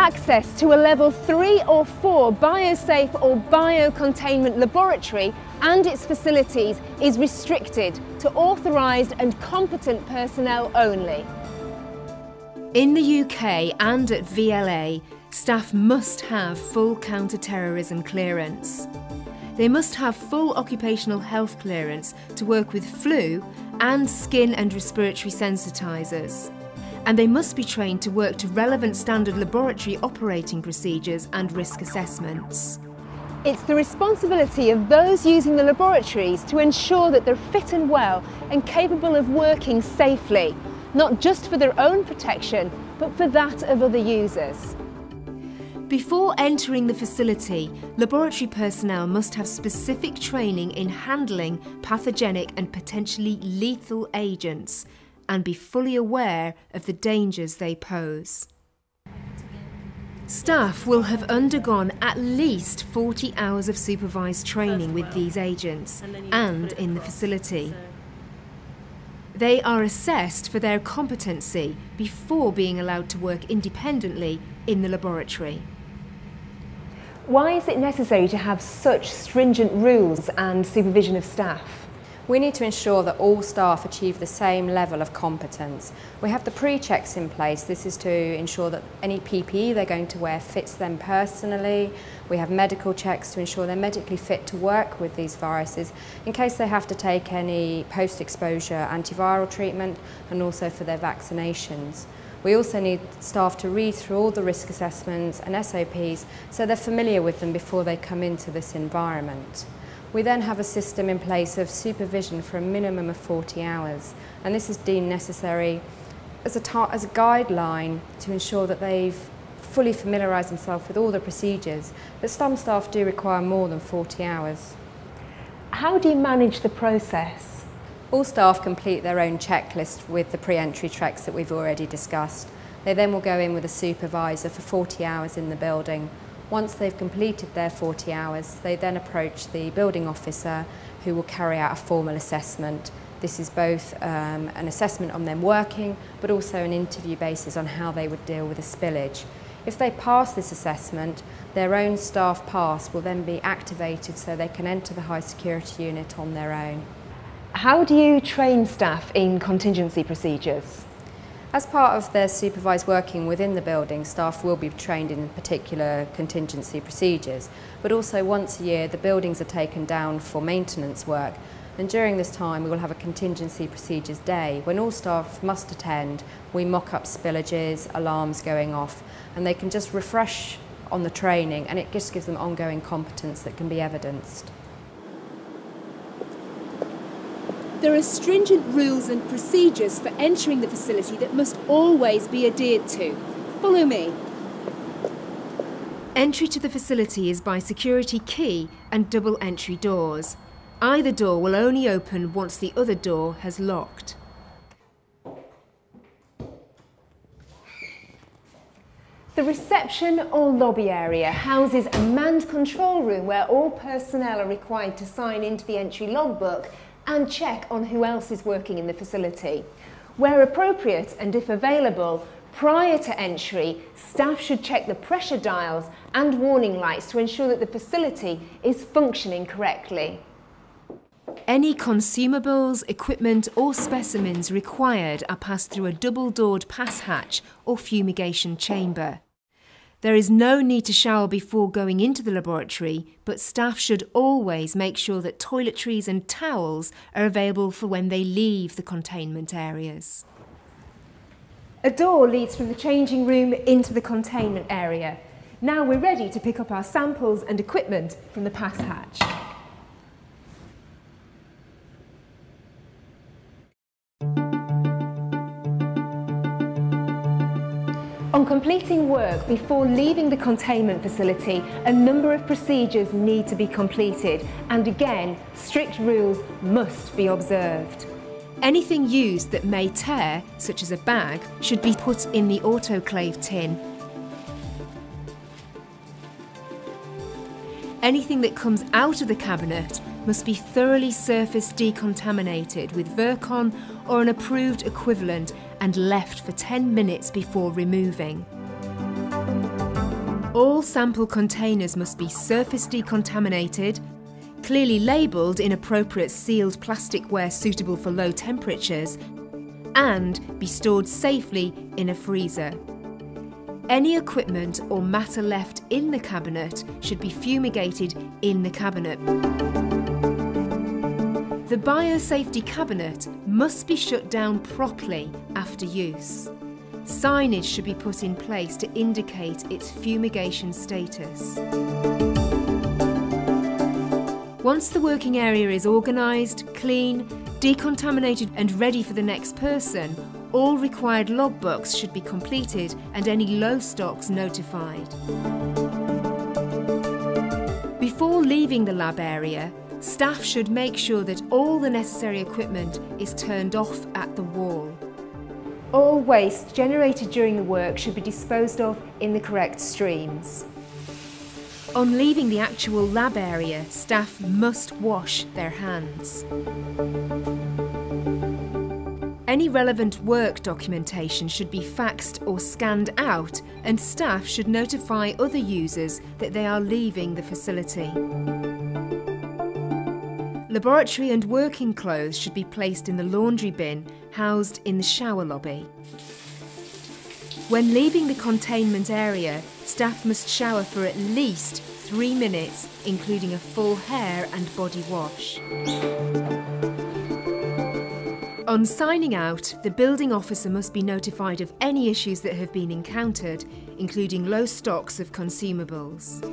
access to a level 3 or 4 biosafe or biocontainment laboratory and its facilities is restricted to authorised and competent personnel only. In the UK and at VLA, staff must have full counter-terrorism clearance. They must have full occupational health clearance to work with flu and skin and respiratory sensitisers. And they must be trained to work to relevant standard laboratory operating procedures and risk assessments. It's the responsibility of those using the laboratories to ensure that they're fit and well and capable of working safely, not just for their own protection, but for that of other users. Before entering the facility, laboratory personnel must have specific training in handling pathogenic and potentially lethal agents and be fully aware of the dangers they pose. Staff will have undergone at least 40 hours of supervised training with these agents and in the facility. They are assessed for their competency before being allowed to work independently in the laboratory. Why is it necessary to have such stringent rules and supervision of staff? We need to ensure that all staff achieve the same level of competence. We have the pre-checks in place. This is to ensure that any PPE they're going to wear fits them personally. We have medical checks to ensure they're medically fit to work with these viruses in case they have to take any post-exposure antiviral treatment and also for their vaccinations. We also need staff to read through all the risk assessments and SOPs so they're familiar with them before they come into this environment. We then have a system in place of supervision for a minimum of 40 hours, and this is deemed necessary as a guideline to ensure that they've fully familiarised themselves with all the procedures, but some staff do require more than 40 hours. How do you manage the process? All staff complete their own checklist with the pre-entry checks that we've already discussed. They then will go in with a supervisor for 40 hours in the building. Once they've completed their 40 hours, they then approach the building officer who will carry out a formal assessment. This is both an assessment on them working, but also an interview basis on how they would deal with a spillage. If they pass this assessment, their own staff pass will then be activated so they can enter the high security unit on their own. How do you train staff in contingency procedures? As part of their supervised working within the building, staff will be trained in particular contingency procedures, but also once a year the buildings are taken down for maintenance work, and during this time we will have a contingency procedures day when all staff must attend. We mock up spillages, alarms going off, and they can just refresh on the training, and it just gives them ongoing competence that can be evidenced. There are stringent rules and procedures for entering the facility that must always be adhered to. Follow me. Entry to the facility is by security key and double entry doors. Either door will only open once the other door has locked. The reception or lobby area houses a manned control room where all personnel are required to sign into the entry logbook and check on who else is working in the facility. Where appropriate and if available, prior to entry, staff should check the pressure dials and warning lights to ensure that the facility is functioning correctly. Any consumables, equipment or specimens required are passed through a double-doored pass hatch or fumigation chamber. There is no need to shower before going into the laboratory, but staff should always make sure that toiletries and towels are available for when they leave the containment areas. A door leads from the changing room into the containment area. Now we're ready to pick up our samples and equipment from the pass hatch. On completing work before leaving the containment facility, a number of procedures need to be completed, and again, strict rules must be observed. Anything used that may tear, such as a bag, should be put in the autoclave tin. Anything that comes out of the cabinet must be thoroughly surface decontaminated with Virkon or an approved equivalent and left for 10 minutes before removing. All sample containers must be surface decontaminated, clearly labelled in appropriate sealed plasticware suitable for low temperatures, and be stored safely in a freezer. Any equipment or matter left in the cabinet should be fumigated in the cabinet. The biosafety cabinet must be shut down properly after use. Signage should be put in place to indicate its fumigation status. Once the working area is organised, clean, decontaminated and ready for the next person, all required logbooks should be completed and any low stocks notified. Before leaving the lab area, staff should make sure that all the necessary equipment is turned off at the wall. All waste generated during the work should be disposed of in the correct streams. On leaving the actual lab area, staff must wash their hands. Any relevant work documentation should be faxed or scanned out, and staff should notify other users that they are leaving the facility. Laboratory and working clothes should be placed in the laundry bin housed in the shower lobby. When leaving the containment area, staff must shower for at least 3 minutes, including a full hair and body wash. On signing out, the building officer must be notified of any issues that have been encountered, including low stocks of consumables.